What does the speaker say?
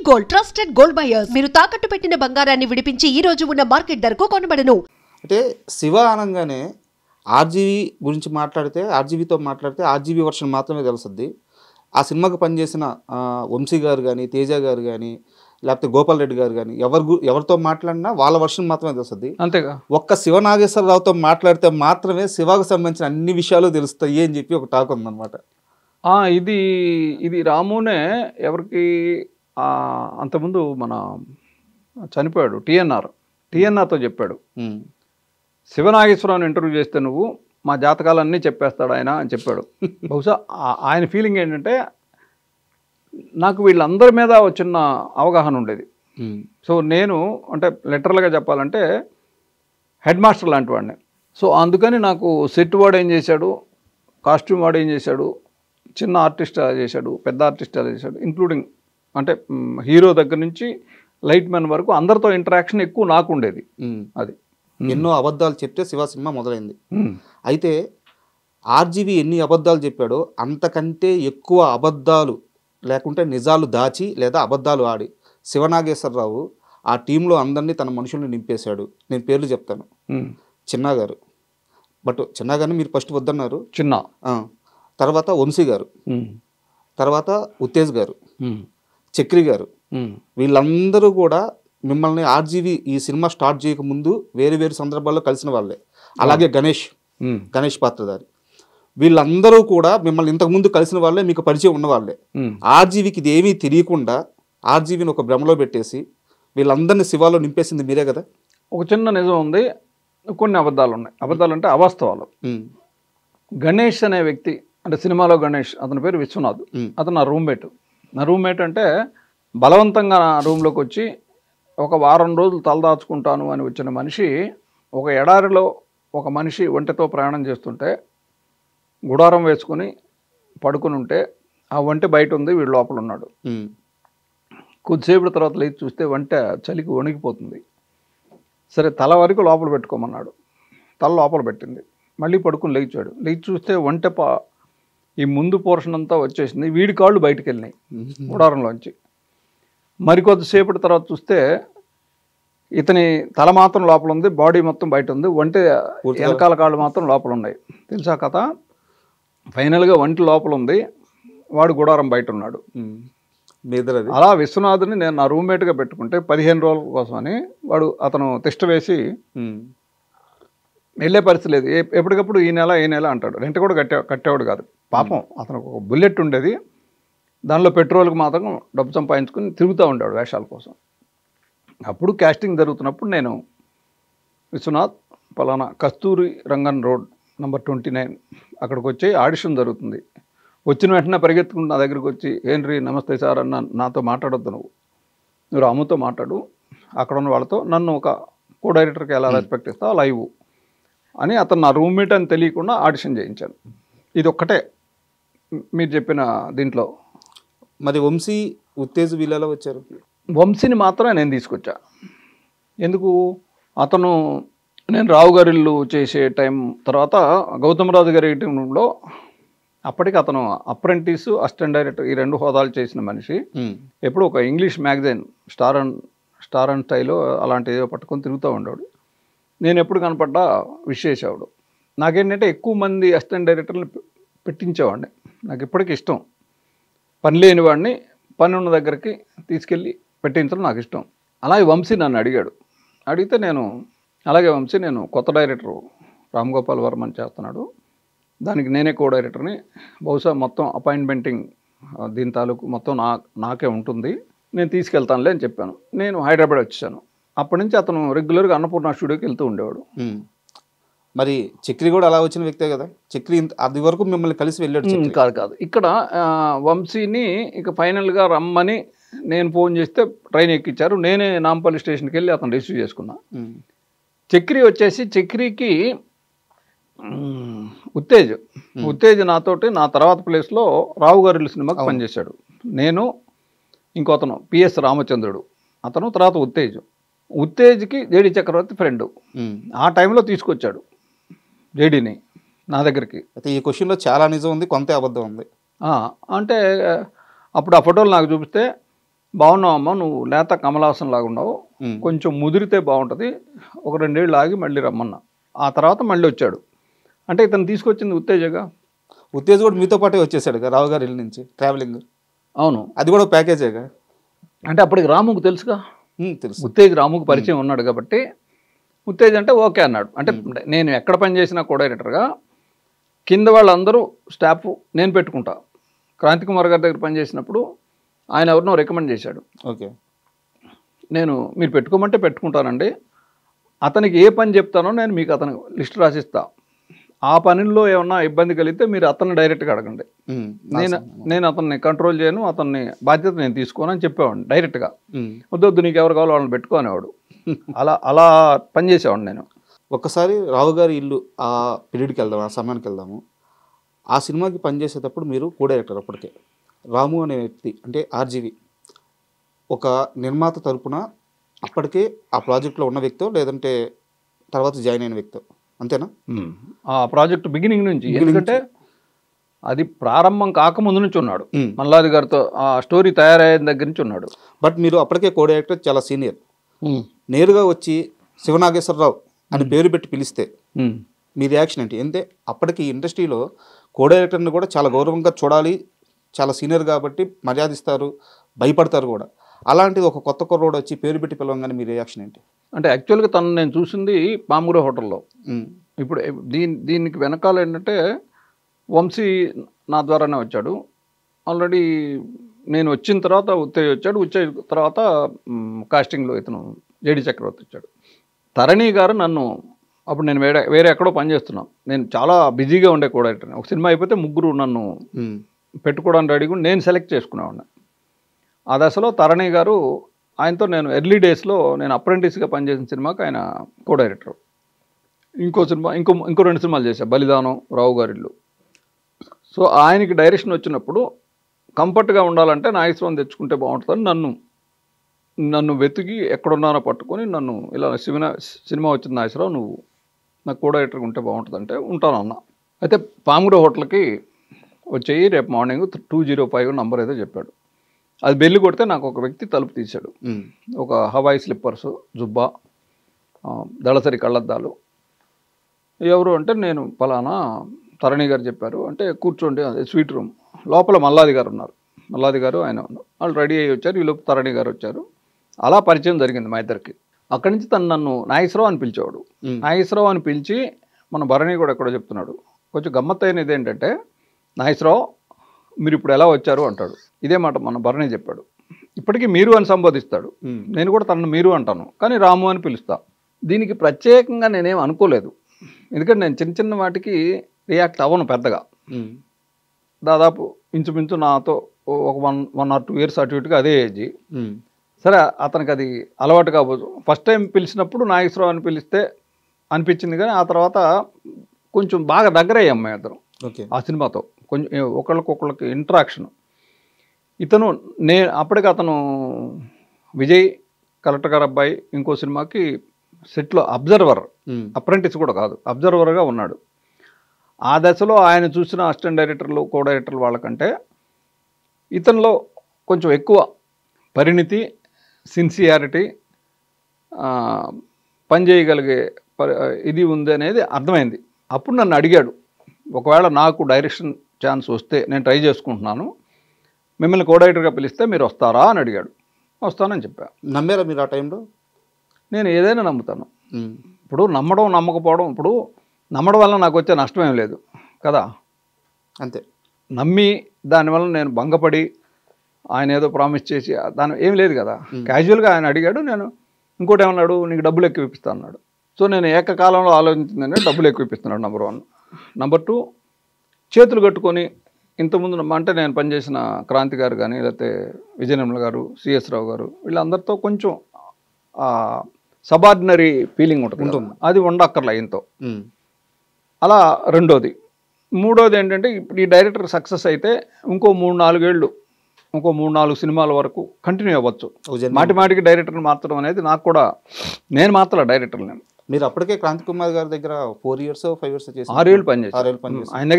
Gold trusted gold buyers. మీరు తాకట్టు పెట్టిన బంగారాన్ని విడిపించి ఈ రోజు ఉన్న మార్కెట్ ధరకు కొనబడను. అంటే శివ అనగానే ఆర్జీవీ గురించి మాట్లాడితే, ఆర్జీవీతో మాట్లాడితే ఆర్జీవీ వర్షన్ మాత్రమే తెలుస్తుంది. ఆ సినిమాకి పనిచేసిన వంశీ గారు కానీ, తేజ గారు కానీ, లేకపోతే గోపాల్ రెడ్డి గారు కానీ ఎవరితో మాట్లాడినా వాళ్ళ వర్షన్ మాత్రమే తెలుస్తుంది. అంతేగా ఒక్క శివ నాగేశ్వరరావుతో మాట్లాడితే మాత్రమే శివకు సంబంధించిన అన్ని విషయాలు తెలుస్తాయి అని చెప్పి ఒక టాక్ ఉందన్నమాట. ఇది రామునే ఎవరికి అంతకుముందు మన చనిపోయాడు టీఎన్ఆర్తో చెప్పాడు. శివనాగేశ్వరరావుని ఇంటర్వ్యూ చేస్తే నువ్వు మా జాతకాలన్నీ చెప్పేస్తాడు ఆయన అని చెప్పాడు. బహుశా ఆయన ఫీలింగ్ ఏంటంటే నాకు వీళ్ళందరి మీద చిన్న అవగాహన ఉండేది. సో నేను అంటే లిటరల్గా చెప్పాలంటే హెడ్ మాస్టర్ లాంటి వాడిని. సో అందుకని నాకు సెట్ వాడు ఏం చేశాడు, కాస్ట్యూమ్ వాడు ఏం చేశాడు, చిన్న ఆర్టిస్ట్ అలా చేశాడు, పెద్ద ఆర్టిస్ట్ అలా చేశాడు, ఇంక్లూడింగ్ అంటే హీరో దగ్గర నుంచి లైట్ మ్యాన్ వరకు అందరితో ఇంటరాక్షన్ ఎక్కువ నాకు ఉండేది. అది ఎన్నో అబద్ధాలు చెప్తే శివ సినిమా మొదలైంది. అయితే ఆర్జీవీ ఎన్ని అబద్ధాలు చెప్పాడో అంతకంటే ఎక్కువ అబద్ధాలు లేకుంటే నిజాలు దాచి లేదా అబద్ధాలు ఆడి శివనాగేశ్వరరావు ఆ టీంలో అందరినీ తన మనుషుల్ని నింపేశాడు. నేను పేర్లు చెప్తాను. చిన్నా గారు, బట్ చిన్నా గారిని మీరు ఫస్ట్ వద్దన్నారు. తర్వాత వంశీ గారు, తర్వాత ఉత్తేజ్ గారు, చక్రి గారు, వీళ్ళందరూ కూడా మిమ్మల్ని ఆర్జీవీ ఈ సినిమా స్టార్ట్ చేయకముందు వేరు వేరు సందర్భాల్లో కలిసిన వాళ్ళే. అలాగే గణేష్ పాత్రధారి, వీళ్ళందరూ కూడా మిమ్మల్ని ఇంతకుముందు కలిసిన వాళ్ళే, మీకు పరిచయం ఉన్న వాళ్ళే. ఆర్జీవీకి ఇది ఏమీ తెలియకుండా ఆర్జీవీని ఒక భ్రమలో పెట్టేసి వీళ్ళందరినీ శివాలో నింపేసింది మీరే కదా. ఒక చిన్న నిజం ఉంది, కొన్ని అబద్ధాలు ఉన్నాయి. అబద్ధాలు అంటే అవాస్తవాలు. గణేష్ అనే వ్యక్తి అంటే సినిమాలో గణేష్, అతని పేరు విశ్వనాథ్. అతను నా రూమ్మేట్ అంటే బలవంతంగా నా రూమ్లోకి వచ్చి ఒక వారం రోజులు తలదాచుకుంటాను అని వచ్చిన మనిషి ఒక ఎడారిలో ఒక మనిషి ఒంటెతో ప్రయాణం చేస్తుంటే గుడారం వేసుకుని పడుకుని ఉంటే ఆ ఒంటె బయట ఉంది, వీడు లోపల ఉన్నాడు. కొద్దిసేపటి తర్వాత లేచి చూస్తే ఒంటె చలికి వణికిపోతుంది. సరే తల వరకు లోపల పెట్టుకోమన్నాడు, తల లోపల పెట్టింది. మళ్ళీ పడుకుని లేచాడు. లేచి చూస్తే ఒంటె ఈ ముందు పోర్షన్ అంతా వచ్చేసింది, వీడి కాళ్ళు బయటకు వెళ్ళినాయి గుడారంలోంచి. మరికొద్దిసేపటి తర్వాత చూస్తే ఇతని తల మాత్రం లోపల ఉంది, బాడీ మొత్తం బయట ఉంది, ఒంటె వెనకాల కాళ్ళు మాత్రం లోపల ఉన్నాయి. తెలుసా కథ? ఫైనల్గా ఒంటి లోపల ఉంది, వాడు గుడారం బయట ఉన్నాడు. అలా విశ్వనాథుని నేను నా రూమ్మేట్గా పెట్టుకుంటే 15 రోజుల కోసమని అతను తిష్ట వేసి వెళ్ళే పరిస్థితి లేదు. ఎప్పటికప్పుడు ఈ నెల అంటాడు. రెంట్ కూడా కట్టేవాడు కాదు పాపం. అతనికి ఒక బుల్లెట్ ఉండేది, దానిలో పెట్రోల్కి మాత్రం డబ్బు సంపాదించుకుని తిరుగుతూ ఉంటాడు వేషాల కోసం. అప్పుడు కాస్టింగ్ జరుగుతున్నప్పుడు నేను విశ్వనాథ్ పలానా కస్తూరి రంగన్ రోడ్ నంబర్ 29 అక్కడికి వచ్చి ఆడిషన్ జరుగుతుంది. వచ్చిన వెంటనే పరిగెత్తుకుంటూ నా దగ్గరికి వచ్చి, ఏంటి నమస్తే సార్ అన్న, నాతో మాట్లాడొద్దు, నువ్వు రాముతో మాట్లాడు, అక్కడ ఉన్న వాళ్ళతో, నన్ను ఒక కో డైరెక్టర్కి ఎలా రెస్పెక్ట్ ఇస్తావు లైవ్ అని అతను నా రూమ్మేట్ అని తెలియకుండా ఆడిషన్ చేయించాను. ఇది ఒక్కటే మీరు చెప్పిన దీంట్లో. మరి వంశీ, ఉత్తేజ్ వీళ్ళలో వచ్చారు. వంశీని మాత్రమే నేను తీసుకొచ్చా. ఎందుకు? నేను రావు గారి ఇల్లు చేసే టైం తర్వాత గౌతమరాజు గారి టీంలో అప్పటికి అతను అప్రెంటిస్, అసిస్టెంట్ డైరెక్టర్ ఈ 2 హోదాలు చేసిన మనిషి. ఎప్పుడు ఒక English magazine star and style అలాంటి ఏదో పట్టుకొని తిరుగుతూ ఉండేవాడు. నేను ఎప్పుడు కనపడ్డా విష్ చేసేవాడు. నాకేంటంటే ఎక్కువ మంది అసిస్టెంట్ డైరెక్టర్ని పెట్టించేవాడిని. నాకు ఇప్పటికీ ఇష్టం. పని లేని వాడిని పని ఉన్న దగ్గరికి తీసుకెళ్ళి పెట్టించడం నాకు ఇష్టం. అలాగే వంశీ నన్ను అడిగితే అలాగే వంశీ, నేను కొత్త డైరెక్టరు రామ్ గోపాల్ వర్మని చేస్తున్నాడు, దానికి నేనే కో డైరెక్టర్ని, బహుశా మొత్తం అపాయింట్మెంటింగ్ దీని తాలూకు మొత్తం నాకే ఉంటుంది, నేను తీసుకెళ్తానులే అని చెప్పాను. నేను హైదరాబాద్ వచ్చాను. అప్పటి నుంచి అతను రెగ్యులర్గా అన్నపూర్ణ స్టూడియోకి వెళ్తూ ఉండేవాడు. మరి చక్రి కూడా అలా వచ్చిన వ్యక్తే కదా. చక్రి అది వరకు మిమ్మల్ని కలిసి వెళ్ళాడు. కాదు ఇక్కడ వంశీని ఇక ఫైనల్గా రమ్మని నేను ఫోన్ చేస్తే ట్రైన్ ఎక్కించారు. నేనే నాంపల్లి స్టేషన్కి వెళ్ళి అతను రిసీవ్ చేసుకున్నా. చక్రి వచ్చేసి, చక్రికి ఉత్తేజ్ నాతోటి నా తర్వాత ప్లేస్లో రావు గారి సినిమాకి పనిచేశాడు. నేను ఇంకో అతను పిఎస్ రామచంద్రుడు, అతను తర్వాత ఉత్తేజ్కి జేడి చక్రవర్తి ఫ్రెండ్. ఆ టైంలో తీసుకొచ్చాడు జేడీని నా దగ్గరికి. అయితే ఈ క్వశ్చన్లో చాలా నిజం ఉంది, కొంత అబద్ధం ఉంది. అంటే అప్పుడు ఆ ఫోటోలు నాకు చూపిస్తే బాగున్నావమ్మా, నువ్వు లేత కమలాసన్ లాగా ఉన్నావు, ఉమ్. కొంచెం ముదిరితే బాగుంటుంది, ఒక 2 ఏళ్ళు ఆగి మళ్ళీ రమ్మన్నా. ఆ తర్వాత మళ్ళీ వచ్చాడు. అంటే ఇతను తీసుకొచ్చింది ఉత్తేజగా. ఉత్తేజ్ కూడా మీతో పాటే వచ్చేసాడు రావు గారి ఇల్లు నుంచి ట్రావెలింగ్. అవును, అది కూడా ప్యాకేజేగా. అంటే అప్పటికి రాముకు తెలుసుగా, తెలుసు. ఉత్తేజ్ రాముకు పరిచయం ఉన్నాడు కాబట్టి ఉత్తేజ్ అంటే ఓకే అన్నాడు. అంటే నేను ఎక్కడ పని చేసినా కోఆర్డినేటర్గా కింద వాళ్ళందరూ స్టాఫ్ నేను పెట్టుకుంటా. క్రాంతి కుమార్ గారి దగ్గర పనిచేసినప్పుడు ఆయన ఎవరినో రికమెండ్ చేశాడు. ఓకే. నేను మీరు పెట్టుకోమంటే పెట్టుకుంటానండి, అతనికి ఏ పని చెప్తానో నేను మీకు అతను లిస్ట్ రాసిస్తా, ఆ పనిలో ఏమన్నా ఇబ్బంది కలిగితే మీరు అతన్ని డైరెక్ట్గా అడగండి, నేను అతన్ని కంట్రోల్ చేయను, అతన్ని బాధ్యత నేను తీసుకోను అని చెప్పేవాడిని డైరెక్ట్గా. వద్దు నీకు ఎవరు కావాలో వాళ్ళని పెట్టుకోనేవాడు. అలా పనిచేసేవాడిని నేను. ఒక్కసారి రావు గారి ఇల్లు ఆ పీరియడ్కి వెళ్దాము, ఆ సమయానికి వెళ్దాము. ఆ సినిమాకి పనిచేసేటప్పుడు మీరు కో డైరెక్టర్. అప్పటికే రాము అనే వ్యక్తి అంటే ఆర్జీవి ఒక నిర్మాత తరపున అప్పటికే ఆ ప్రాజెక్ట్లో ఉన్న వ్యక్తో లేదంటే తర్వాత జాయిన్ అయిన వ్యక్తో, అంతేనా? ఆ ప్రాజెక్ట్ బిగినింగ్ నుంచి, ఎందుకంటే అది ప్రారంభం కాకముందు నుంచి ఉన్నాడు. మల్లాది గారితో ఆ స్టోరీ తయారయ్యే దగ్గర నుంచి ఉన్నాడు. బట్ మీరు అప్పటికే కో డైరెక్టర్, చాలా సీనియర్. నేరుగా వచ్చి శివనాగేశ్వరరావు అని పేరు పెట్టి పిలిస్తే మీ రియాక్షన్ ఏంటి? అంటే అప్పటికి ఇండస్ట్రీలో కో డైరెక్టర్ని కూడా చాలా గౌరవంగా చూడాలి, చాలా సీనియర్ కాబట్టి మర్యాదిస్తారు, భయపడతారు కూడా. అలాంటిది ఒక కొత్త కుర్రోడు వచ్చి పేరు పెట్టి పిలవంగానే మీ రియాక్షన్ ఏంటి? అంటే యాక్చువల్గా తను నేను చూసింది పాముగుర హోటల్లో. ఇప్పుడు దీనికి వెనకాల ఏంటంటే వంశీ నా ద్వారానే వచ్చాడు. ఆల్రెడీ నేను వచ్చిన తర్వాత ఉత్తేజ్ వచ్చాడు. ఉత్తేజ్ తర్వాత కాస్టింగ్లో ఇతను జేడి చక్రవర్తి వచ్చాడు. తరణి గారు నన్ను అప్పుడు నేను వేరే ఎక్కడో పనిచేస్తున్నాను, నేను చాలా బిజీగా ఉండే కూడా. ఒక సినిమా అయిపోతే ముగ్గురు నన్ను పెట్టుకోవడానికి రెడీగా నేను సెలెక్ట్ చేసుకునేవాడిని. ఆ దశలో తరణి గారు, ఆయనతో నేను ఎర్లీ డేస్లో నేను అప్రెంటిస్గా పనిచేసిన సినిమాకి ఆయన కో డైరెక్టర్. ఇంకో 2 సినిమాలు చేశాను, బలిదానం, రావు గారిల్లు. సో ఆయనకి డైరెక్షన్ వచ్చినప్పుడు కంఫర్ట్గా ఉండాలంటే నాగేశ్వరం తెచ్చుకుంటే బాగుంటుందని నన్ను వెతికి ఎక్కడున్నానో పట్టుకొని నన్ను ఇలా సినిమా వచ్చింది నాగేశ్వరరావు, నువ్వు నాకు కో డైరెక్టర్గా ఉంటే బాగుంటుందంటే ఉంటాను అన్న. అయితే పాముగుర హోటల్కి వచ్చేయి, రేపు మార్నింగ్ 205 నంబర్ ఏదో చెప్పాడు. అది బెల్లి కొడితే నాకు ఒక వ్యక్తి తలుపు తీశాడు. ఒక హవాయి స్లిప్పర్సు, జుబ్బా, దళసరి కళ్ళద్దాలు. ఎవరు అంటే నేను పలానా తరణి గారు చెప్పారు అంటే, కూర్చోండి, అదే స్వీట్ రూమ్ లోపల మల్లాది గారు ఉన్నారు. మల్లాది గారు ఆయన వాళ్ళు రెడీ అయ్యి వచ్చారు, ఈలోపు తరణి గారు వచ్చారు. అలా పరిచయం జరిగింది మా ఇద్దరికి. అక్కడి నుంచి తను నన్ను నాగేశ్వరరావు అని పిలిచేవాడు. నాగేశ్వరరావు అని పిలిచి మన భరణి కూడా ఎక్కడో చెప్తున్నాడు. కొంచెం గమ్మత్తైనది ఏంటంటే, నాగేశ్వరరావు మీరు ఇప్పుడు ఎలా వచ్చారు అంటాడు. ఇదే మాట మన భరణి చెప్పాడు. ఇప్పటికీ మీరు అని సంబోధిస్తాడు, నేను కూడా తనను మీరు అంటాను, కానీ రాము అని పిలుస్తా. దీనికి ప్రత్యేకంగా నేనేం అనుకోలేదు, ఎందుకంటే నేను చిన్న చిన్న వాటికి రియాక్ట్ అవ్వను పెద్దగా. దాదాపు ఇంచుమించు నాతో ఒక 1 or 2 years అటు ఇటుగా అదే ఏజ్. సరే అతనికి అది అలవాటు కావచ్చు. ఫస్ట్ టైం పిలిచినప్పుడు నాగేశ్వరరావు అని పిలిస్తే అనిపించింది, కానీ ఆ తర్వాత కొంచెం బాగా దగ్గర అయ్యాం మేము ఇద్దరం ఆ సినిమాతో. కొంచెం ఒకళ్ళకి ఇంటరాక్షన్. ఇతను అప్పటికి అతను విజయ్ కలెక్టర్ గారు అబ్బాయి ఇంకో సినిమాకి సెట్లో అబ్జర్వర్, అప్రెంటిస్ కూడా కాదు, అబ్జర్వర్గా ఉన్నాడు. ఆ దశలో ఆయన చూసిన అసిస్టెంట్ డైరెక్టర్లు, కో డైరెక్టర్లు వాళ్ళకంటే ఇతనిలో కొంచెం ఎక్కువ పరిణితి, సిన్సియారిటీ, పనిచేయగలిగే ఇది ఉంది అనేది అర్థమైంది. అప్పుడు నన్ను అడిగాడు, ఒకవేళ నాకు డైరెక్షన్ ఛాన్స్ వస్తే నేను ట్రై చేసుకుంటున్నాను, మిమ్మల్ని కో డైరెక్టర్గా పిలిస్తే మీరు వస్తారా అని అడిగాడు. వస్తానని చెప్పా. నమ్మారా మీరు ఆ టైంలో? నేను ఏదైనా నమ్ముతాను. ఇప్పుడు నమ్మడం నమ్మకపోవడం, ఇప్పుడు నమ్మడం వల్ల నాకు వచ్చే నష్టం ఏం లేదు కదా. అంతే. నమ్మి దానివల్ల నేను భంగపడి ఆయన ఏదో ప్రామిస్ చేసి దాని ఏం లేదు కదా. క్యాజువల్గా ఆయన అడిగాడు, నేను ఇంకోటి ఏమన్నాడు, నీకు డబ్బులు ఎక్కువ ఇప్పిస్తా అన్నాడు. సో నేను ఏకకాలంలో ఆలోచించిందంటే డబ్బులు ఎక్కువ ఇప్పిస్తున్నాడు నెంబర్ 1. నెంబర్ 2, చేతులు కట్టుకొని ఇంతకుముందు అంటే నేను పనిచేసిన క్రాంతి గారు కానీ లేకపోతే విజయనిర్మల గారు, సిఎస్ రావు గారు, వీళ్ళందరితో కొంచెం సబార్డినరీ ఫీలింగ్ ఉంటుంది, అది ఉండక్కర్లే ఇంతో. అలా రెండోది. మూడోది ఏంటంటే, ఇప్పుడు ఈ డైరెక్టర్ సక్సెస్ అయితే ఇంకో 3-4 ఏళ్ళు, ఇంకో 3-4 సినిమాల వరకు కంటిన్యూ అవ్వచ్చు. మాటిమాటికి డైరెక్టర్ని మార్చడం అనేది నాకు కూడా, నేను మాత్రం డైరెక్టర్. నేను మీరు అప్పటికే క్రాంతి కుమార్ గారి దగ్గర 4 years 5 years చేసి 6 ఏళ్ళు పనిచేసి ఆయన దగ్గర